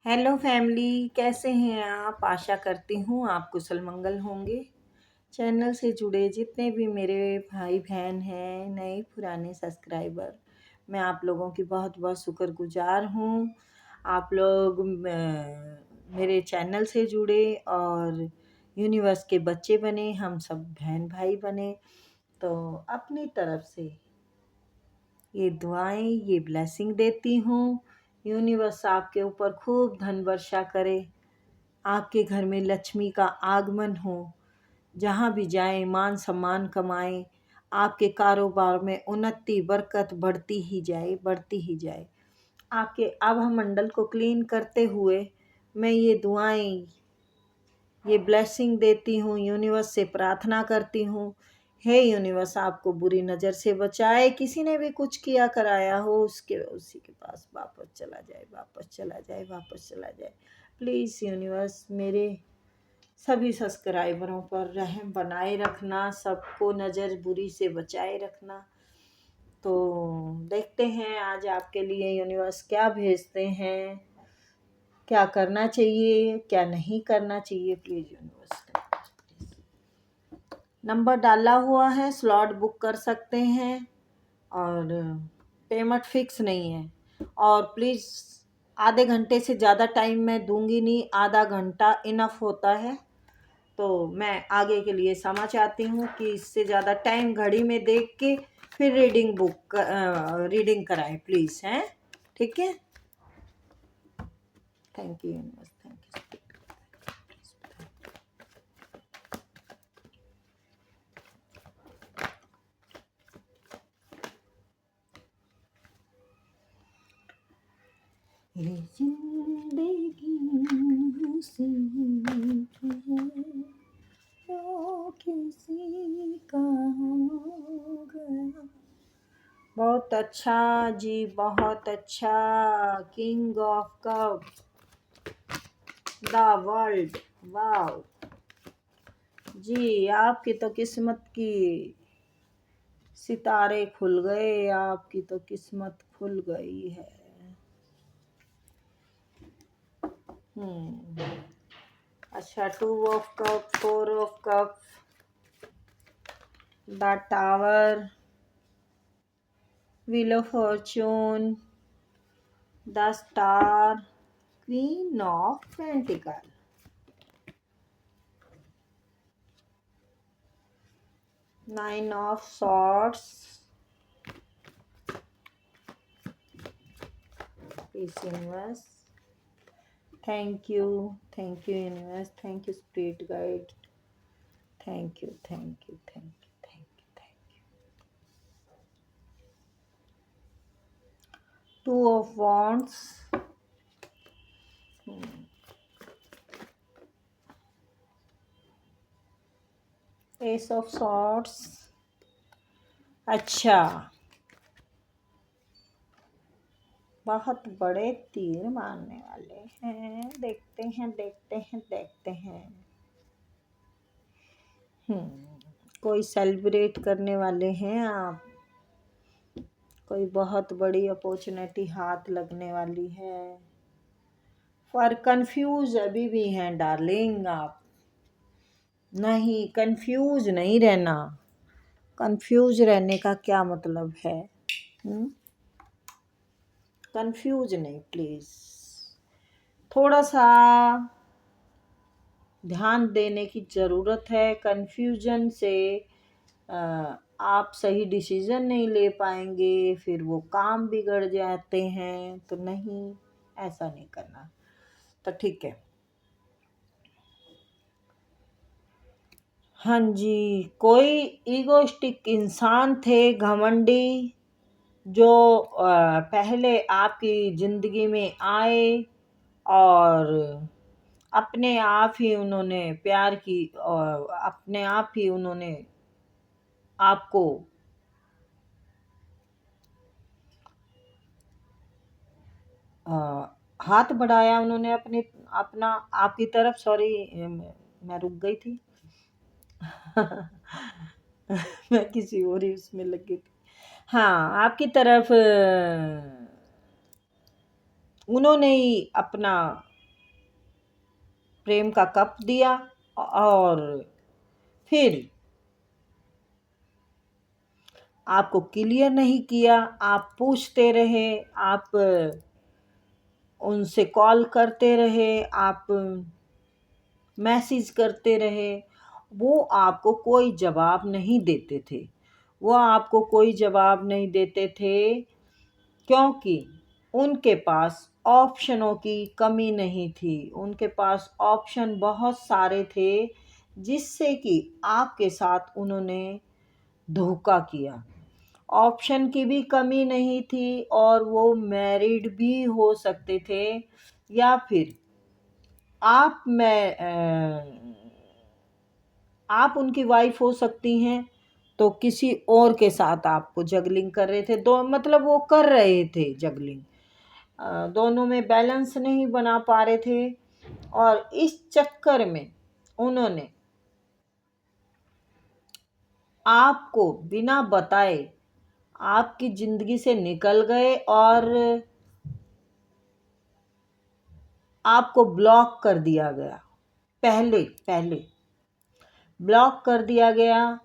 Hello family, कैसे हैं आप? आशा करती हूँ आप कुशल मंगल होंगे। चैनल से जुड़े जितने भी मेरे भाई बहन हैं, नए पुराने सब्सक्राइबर, मैं आप लोगों की बहुत बहुत शुक्रगुजार हूँ। आप लोग मेरे चैनल से जुड़े और यूनिवर्स के बच्चे बने, हम सब बहन भाई बने। तो अपनी तरफ से ये दुआएं, ये ब्लेसिंग देती हूँ। यूनिवर्स आपके ऊपर खूब धन वर्षा करे, आपके घर में लक्ष्मी का आगमन हो, जहाँ भी जाएं मान सम्मान कमाएं, आपके कारोबार में उन्नति बरकत बढ़ती ही जाए, बढ़ती ही जाए। आपके आभा मंडल को क्लीन करते हुए मैं ये दुआएं, ये ब्लेसिंग देती हूँ। यूनिवर्स से प्रार्थना करती हूँ, हे यूनिवर्स आपको बुरी नज़र से बचाए। किसी ने भी कुछ किया कराया हो उसी के पास वापस चला जाए, वापस चला जाए, वापस चला जाए। प्लीज़ यूनिवर्स मेरे सभी सब्सक्राइबरों पर रहम बनाए रखना, सबको नज़र बुरी से बचाए रखना। तो देखते हैं आज आपके लिए यूनिवर्स क्या भेजते हैं, क्या करना चाहिए, क्या नहीं करना चाहिए। प्लीज़ यूनिवर्स नंबर डाला हुआ है, स्लॉट बुक कर सकते हैं और पेमेंट फिक्स नहीं है। और प्लीज़ आधे घंटे से ज़्यादा टाइम मैं दूंगी नहीं, आधा घंटा इनफ होता है। तो मैं आगे के लिए समझ चाहती हूँ कि इससे ज़्यादा टाइम घड़ी में देख के फिर रीडिंग कराएं प्लीज़, हैं? ठीक है, thank you universe, thank you. ये जिंदगी सीख है जो किसी का हो गया। बहुत अच्छा जी, बहुत अच्छा। King of cup, the world, wow जी। आपकी तो किस्मत की सितारे खुल गए, आपकी तो किस्मत खुल गई है। अच्छा, 2 of cup, 4 of cup, the tower, wheel of fortune, the star, queen of pentacle, 9 of swords, peace universe. Thank you universe, thank you spirit guide, thank you, thank you, thank you, thank you, thank you. 2 of wands, ace of swords. अच्छा, बहुत बड़े तीर मारने वाले हैं, देखते हैं, देखते हैं, देखते हैं। कोई सेलिब्रेट करने वाले हैं आप, कोई बहुत बड़ी अपॉर्चुनिटी हाथ लगने वाली है। पर कंफ्यूज अभी भी हैं डार्लिंग आप। नहीं, कंफ्यूज नहीं रहना। कंफ्यूज रहने का क्या मतलब है? कंफ्यूज नहीं, प्लीज थोड़ा सा ध्यान देने की ज़रूरत है। कंफ्यूजन से आप सही डिसीजन नहीं ले पाएंगे, फिर वो काम बिगड़ जाते हैं। तो नहीं, ऐसा नहीं करना। तो ठीक है। हाँ जी, कोई ईगोइस्टिक इंसान थे, घमंडी, जो पहले आपकी ज़िंदगी में आए और अपने आप ही उन्होंने प्यार की, और अपने आप ही उन्होंने आपको हाथ बढ़ाया, उन्होंने अपना आपकी तरफ। सॉरी, मैं रुक गई थी। मैं किसी और ही उसमें लग गई थी। हाँ, आपकी तरफ उन्होंने ही अपना प्रेम का कप दिया और फिर आपको क्लियर नहीं किया। आप पूछते रहे, आप उनसे कॉल करते रहे, आप मैसेज करते रहे, वो आपको कोई जवाब नहीं देते थे। वो आपको कोई जवाब नहीं देते थे क्योंकि उनके पास ऑप्शनों की कमी नहीं थी। उनके पास ऑप्शन बहुत सारे थे, जिससे कि आपके साथ उन्होंने धोखा किया। ऑप्शन की भी कमी नहीं थी और वो मैरिड भी हो सकते थे, या फिर आप मैं आप उनकी वाइफ हो सकती हैं, तो किसी और के साथ आपको जगलिंग कर रहे थे। दो मतलब वो कर रहे थे जगलिंग, दोनों में बैलेंस नहीं बना पा रहे थे और इस चक्कर में उन्होंने आपको बिना बताए आपकी ज़िंदगी से निकल गए और आपको ब्लॉक कर दिया गया। पहले पहले ब्लॉक कर दिया गया।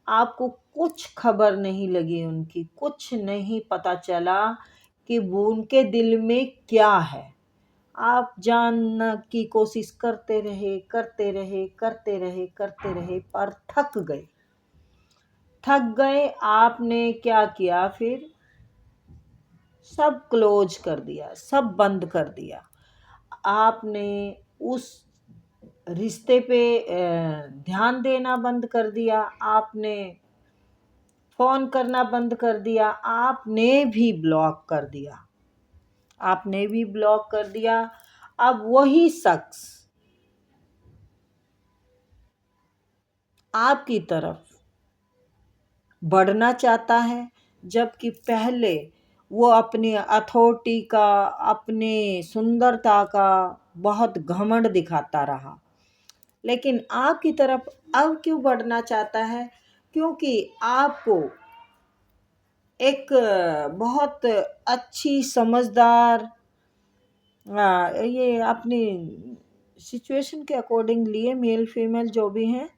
आपको कुछ खबर नहीं लगी उनकी, कुछ नहीं पता चला कि वो उनके दिल में क्या है। आप जानने की कोशिश करते रहे, करते रहे, करते रहे, करते रहे, पर थक गए। थक गए, आपने क्या किया फिर? सब क्लोज कर दिया, सब बंद कर दिया। आपने उस रिश्ते पे ध्यान देना बंद कर दिया। आपने फ़ोन करना बंद कर दिया। आपने भी ब्लॉक कर दिया। आपने भी ब्लॉक कर दिया। अब वही शख्स आपकी तरफ बढ़ना चाहता है, जबकि पहले वो अपनी अथॉरिटी का, अपने सुंदरता का बहुत घमंड दिखाता रहा। लेकिन आपकी तरफ अब क्यों बढ़ना चाहता है? क्योंकि आपको एक बहुत अच्छी समझदार, ये अपनी सिचुएशन के अकॉर्डिंग लिए, मेल फीमेल जो भी हैं,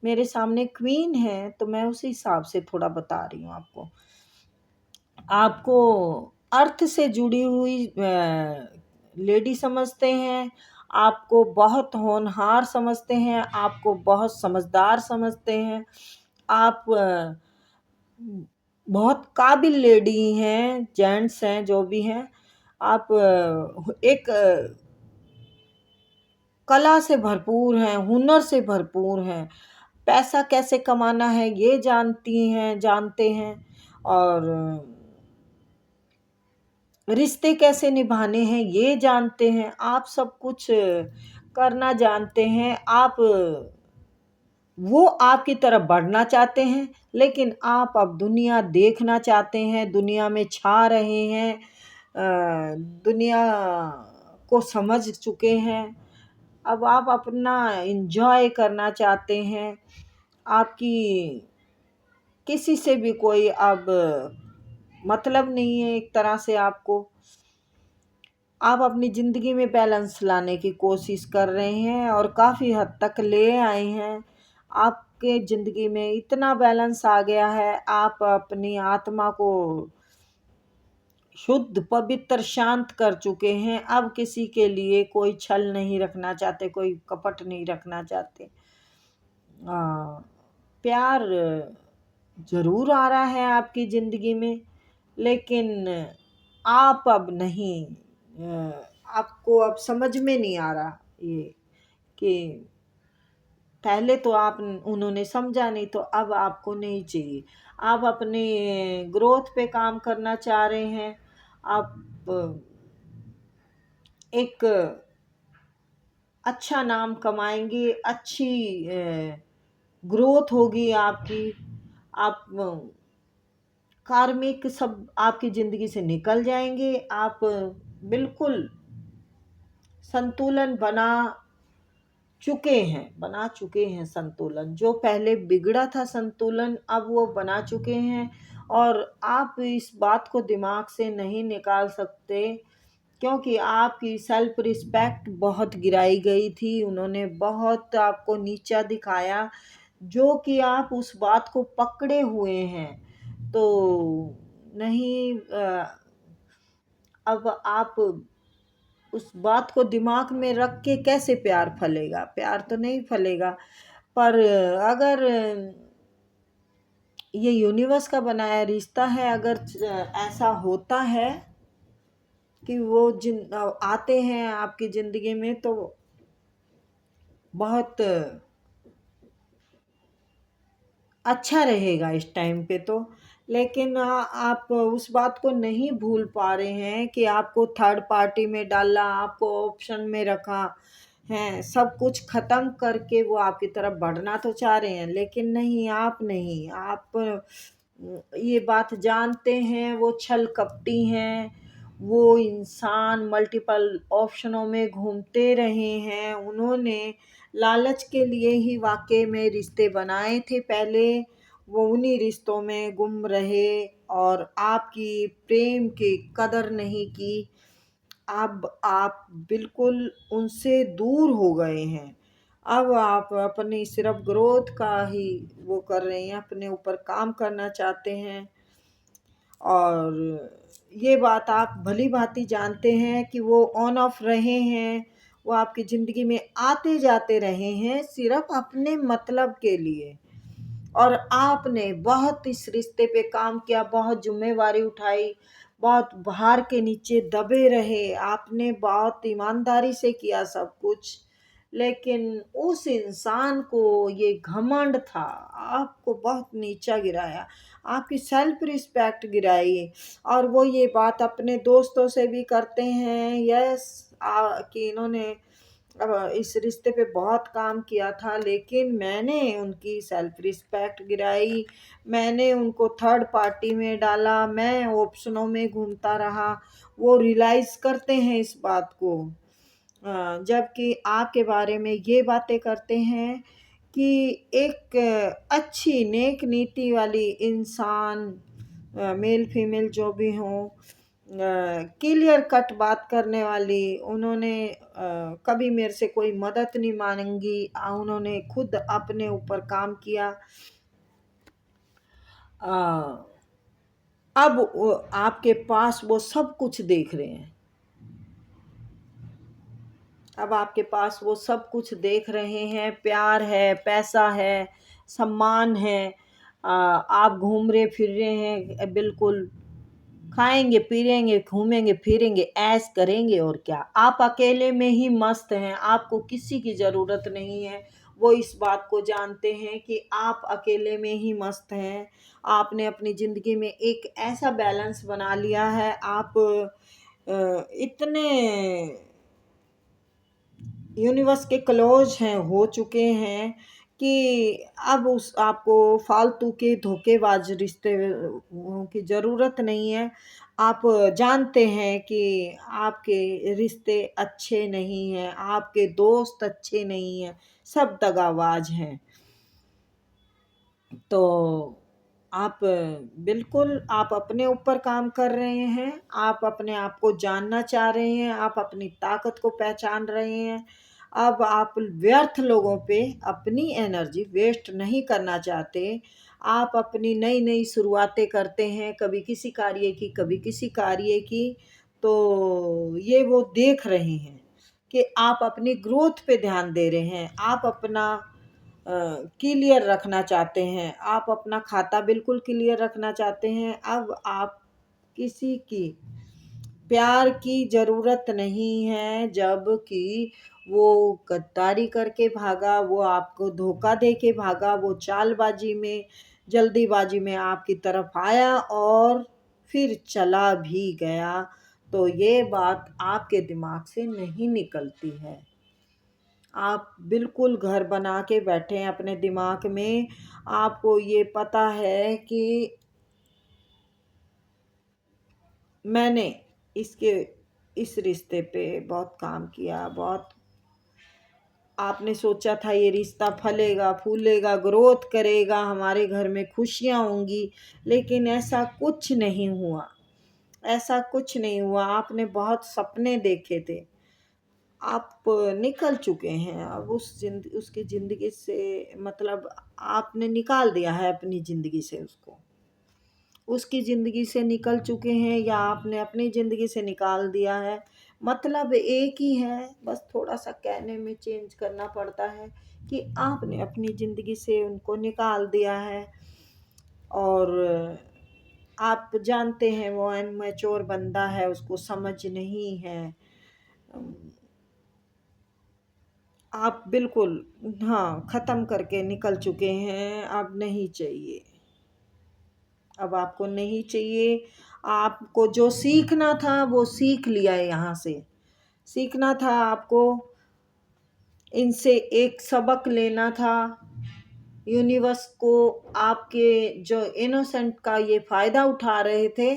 मेरे सामने क्वीन है तो मैं उसी हिसाब से थोड़ा बता रही हूँ आपको। आपको अर्थ से जुड़ी हुई लेडी समझते हैं, आपको बहुत होनहार समझते हैं, आपको बहुत समझदार समझते हैं, आप बहुत काबिल लेडी हैं, जेंट्स हैं, जो भी हैं। आप एक कला से भरपूर हैं, हुनर से भरपूर हैं, पैसा कैसे कमाना है ये जानती हैं, जानते हैं, और रिश्ते कैसे निभाने हैं ये जानते हैं। आप सब कुछ करना जानते हैं। आप वो आपकी तरफ बढ़ना चाहते हैं, लेकिन आप अब दुनिया देखना चाहते हैं, दुनिया में छा रहे हैं, दुनिया को समझ चुके हैं। अब आप अपना एंजॉय करना चाहते हैं। आपकी किसी से भी कोई अब मतलब नहीं है एक तरह से आपको। आप अपनी ज़िंदगी में बैलेंस लाने की कोशिश कर रहे हैं और काफ़ी हद तक ले आए हैं। आपके ज़िंदगी में इतना बैलेंस आ गया है, आप अपनी आत्मा को शुद्ध, पवित्र, शांत कर चुके हैं। अब किसी के लिए कोई छल नहीं रखना चाहते, कोई कपट नहीं रखना चाहते। प्यार ज़रूर आ रहा है आपकी ज़िंदगी में, लेकिन आप अब नहीं, आपको अब समझ में नहीं आ रहा ये कि पहले तो आप उन्होंने समझा नहीं, तो अब आपको नहीं चाहिए। आप अपने ग्रोथ पे काम करना चाह रहे हैं। आप एक अच्छा नाम कमाएंगे, अच्छी ग्रोथ होगी आपकी। आप कार्मिक सब आपकी ज़िंदगी से निकल जाएंगे। आप बिल्कुल संतुलन बना चुके हैं संतुलन। जो पहले बिगड़ा था संतुलन, अब वो बना चुके हैं। और आप इस बात को दिमाग से नहीं निकाल सकते क्योंकि आपकी सेल्फ रिस्पेक्ट बहुत गिराई गई थी, उन्होंने बहुत आपको नीचा दिखाया, जो कि आप उस बात को पकड़े हुए हैं। तो नहीं, अब आप उस बात को दिमाग में रख के कैसे प्यार फलेगा? प्यार तो नहीं फलेगा। पर अगर ये यूनिवर्स का बनाया रिश्ता है, अगर ऐसा होता है कि वो आते हैं आपकी ज़िंदगी में, तो बहुत अच्छा रहेगा इस टाइम पे तो। लेकिन आप उस बात को नहीं भूल पा रहे हैं कि आपको थर्ड पार्टी में डाला, आपको ऑप्शन में रखा है, सब कुछ ख़त्म करके वो आपकी तरफ बढ़ना तो चाह रहे हैं, लेकिन नहीं, आप नहीं, आप ये बात जानते हैं वो छल कपटी हैं। वो इंसान मल्टीपल ऑप्शनों में घूमते रहे हैं, उन्होंने लालच के लिए ही वाकई में रिश्ते बनाए थे पहले, वो उन्हीं रिश्तों में गुम रहे और आपकी प्रेम की कदर नहीं की। अब आप बिल्कुल उनसे दूर हो गए हैं। अब आप अपनी सिर्फ ग्रोथ का ही वो कर रहे हैं, अपने ऊपर काम करना चाहते हैं। और ये बात आप भली भांति जानते हैं कि वो ऑन ऑफ रहे हैं, वो आपकी ज़िंदगी में आते जाते रहे हैं सिर्फ अपने मतलब के लिए। और आपने बहुत इस रिश्ते पे काम किया, बहुत जिम्मेवारी उठाई, बहुत भार के नीचे दबे रहे, आपने बहुत ईमानदारी से किया सब कुछ। लेकिन उस इंसान को ये घमंड था, आपको बहुत नीचा गिराया, आपकी सेल्फ रिस्पेक्ट गिराई। और वो ये बात अपने दोस्तों से भी करते हैं, यस, कि इन्होंने इस रिश्ते पे बहुत काम किया था, लेकिन मैंने उनकी सेल्फ रिस्पेक्ट गिराई, मैंने उनको थर्ड पार्टी में डाला, मैं ऑप्शनों में घूमता रहा। वो रियलाइज़ करते हैं इस बात को, जबकि आपके बारे में ये बातें करते हैं कि एक अच्छी नेक नीति वाली इंसान, मेल फीमेल जो भी हों, क्लियर कट बात करने वाली, उन्होंने कभी मेरे से कोई मदद नहीं मांगी, उन्होंने खुद अपने ऊपर काम किया। अब आपके पास वो सब कुछ देख रहे हैं, अब आपके पास वो सब कुछ देख रहे हैं, प्यार है, पैसा है, सम्मान है, आप घूम रहे फिर रहे हैं, बिल्कुल खाएंगे पीएंगे घूमेंगे फिरेंगे ऐश करेंगे, और क्या, आप अकेले में ही मस्त हैं, आपको किसी की ज़रूरत नहीं है। वो इस बात को जानते हैं कि आप अकेले में ही मस्त हैं। आपने अपनी ज़िंदगी में एक ऐसा बैलेंस बना लिया है, आप इतने यूनिवर्स के क्लोज हैं, हो चुके हैं कि अब उस आपको फालतू के धोखेबाज रिश्ते की ज़रूरत नहीं है। आप जानते हैं कि आपके रिश्ते अच्छे नहीं हैं, आपके दोस्त अच्छे नहीं हैं, सब दगाबाज हैं। तो आप बिल्कुल आप अपने ऊपर काम कर रहे हैं, आप अपने आप को जानना चाह रहे हैं, आप अपनी ताकत को पहचान रहे हैं। अब आप व्यर्थ लोगों पे अपनी एनर्जी वेस्ट नहीं करना चाहते। आप अपनी नई-नई शुरुआतें करते हैं, कभी किसी कार्य की, कभी किसी कार्य की। तो ये वो देख रहे हैं कि आप अपनी ग्रोथ पे ध्यान दे रहे हैं, आप अपना क्लियर रखना चाहते हैं, आप अपना खाता बिल्कुल क्लियर रखना चाहते हैं। अब आप किसी की प्यार की ज़रूरत नहीं है, जबकि वो गद्दारी करके भागा, वो आपको धोखा दे के भागा, वो चालबाज़ी में, जल्दीबाज़ी में आपकी तरफ आया और फिर चला भी गया। तो ये बात आपके दिमाग से नहीं निकलती है। आप बिल्कुल घर बना के बैठे हैं अपने दिमाग में, आपको ये पता है कि मैंने इसके इस रिश्ते पे बहुत काम किया, बहुत आपने सोचा था ये रिश्ता फलेगा, फूलेगा, ग्रोथ करेगा, हमारे घर में खुशियाँ होंगी, लेकिन ऐसा कुछ नहीं हुआ। ऐसा कुछ नहीं हुआ। आपने बहुत सपने देखे थे, आप निकल चुके हैं। अब उसकी ज़िंदगी से मतलब आपने निकाल दिया है अपनी ज़िंदगी से उसको। उसकी ज़िंदगी से निकल चुके हैं या आपने अपनी ज़िंदगी से निकाल दिया है, मतलब एक ही है। बस थोड़ा-सा कहने में चेंज करना पड़ता है कि आपने अपनी ज़िंदगी से उनको निकाल दिया है। और आप जानते हैं वो अनमैच्योर बंदा है, उसको समझ नहीं है। अम, आप बिल्कुल, हाँ, ख़त्म करके निकल चुके हैं, अब नहीं चाहिए। अब आपको नहीं चाहिए। आपको जो सीखना था वो सीख लिया है यहाँ से। सीखना था आपको, इनसे एक सबक लेना था। यूनिवर्स को आपके जो इनोसेंट का ये फ़ायदा उठा रहे थे,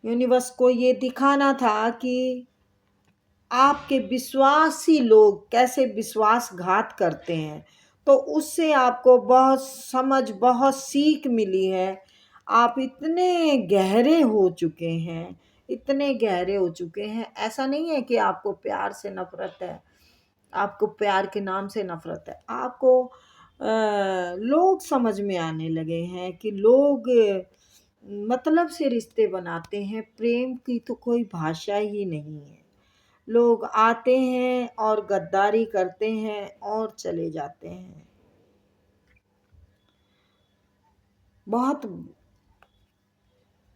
यूनिवर्स को ये दिखाना था कि आपके विश्वासी लोग कैसे विश्वासघात करते हैं। तो उससे आपको बहुत समझ, बहुत सीख मिली है। आप इतने गहरे हो चुके हैं, इतने गहरे हो चुके हैं। ऐसा नहीं है कि आपको प्यार से नफ़रत है, आपको प्यार के नाम से नफ़रत है। आपको लोग समझ में आने लगे हैं कि लोग मतलब से रिश्ते बनाते हैं, प्रेम की तो कोई भाषा ही नहीं है। लोग आते हैं और गद्दारी करते हैं और चले जाते हैं। बहुत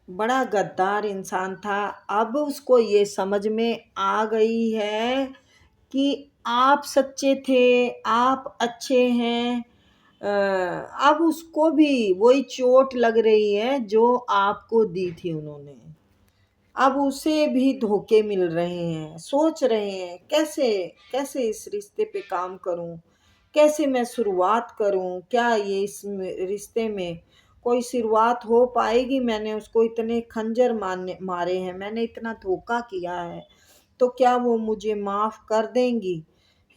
बड़ा गद्दार इंसान था। अब उसको ये समझ में आ गई है कि आप सच्चे थे, आप अच्छे हैं। अब उसको भी वही चोट लग रही है जो आपको दी थी उन्होंने। अब उसे भी धोखे मिल रहे हैं, सोच रहे हैं कैसे कैसे इस रिश्ते पे काम करूं, कैसे मैं शुरुआत करूं, क्या ये इस रिश्ते में कोई शुरुआत हो पाएगी। मैंने उसको इतने खंजर मारे हैं, मैंने इतना धोखा किया है, तो क्या वो मुझे माफ़ कर देंगी?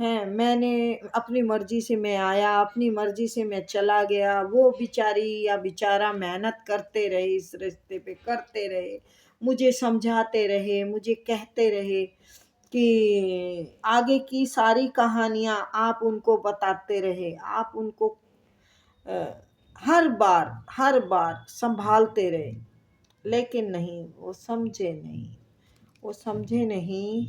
हैं, मैंने अपनी मर्ज़ी से मैं आया, अपनी मर्ज़ी से मैं चला गया। वो बेचारी या बेचारा मेहनत करते रहे, इस रिश्ते पे करते रहे, मुझे समझाते रहे, मुझे कहते रहे कि आगे की सारी कहानियाँ आप उनको बताते रहे। आप उनको अ, हर बार सँभालते रहे, लेकिन नहीं, वो समझे नहीं, वो समझे नहीं।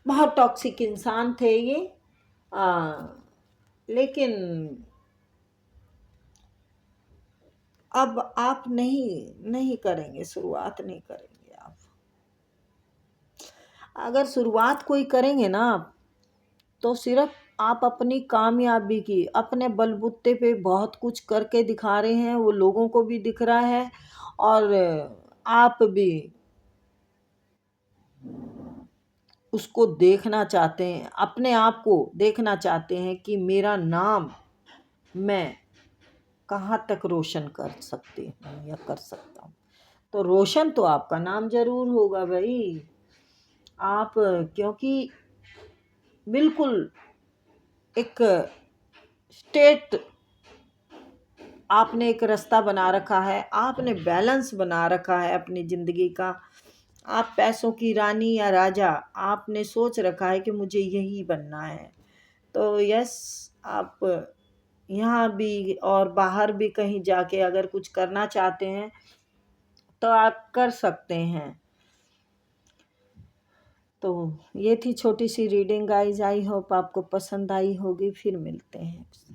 बहुत टॉक्सिक इंसान थे ये। लेकिन अब आप नहीं करेंगे, शुरुआत नहीं करेंगे आप। अगर शुरुआत कोई करेंगे ना आप, तो सिर्फ आप अपनी कामयाबी की, अपने बलबूते पे बहुत कुछ करके दिखा रहे हैं, वो लोगों को भी दिख रहा है। और आप भी उसको देखना चाहते हैं, अपने आप को देखना चाहते हैं कि मेरा नाम मैं कहाँ तक रोशन कर सकती हूँ या कर सकता हूँ। तो रोशन तो आपका नाम ज़रूर होगा भाई। आप क्योंकि बिल्कुल एक स्टेट आपने एक रास्ता बना रखा है, आपने बैलेंस बना रखा है अपनी ज़िंदगी का। आप पैसों की रानी या राजा, आपने सोच रखा है कि मुझे यही बनना है। तो यस, आप यहाँ भी और बाहर भी कहीं जाके अगर कुछ करना चाहते हैं तो आप कर सकते हैं। तो ये थी छोटी सी रीडिंग गाइज, आई होप आपको पसंद आई होगी। फिर मिलते हैं।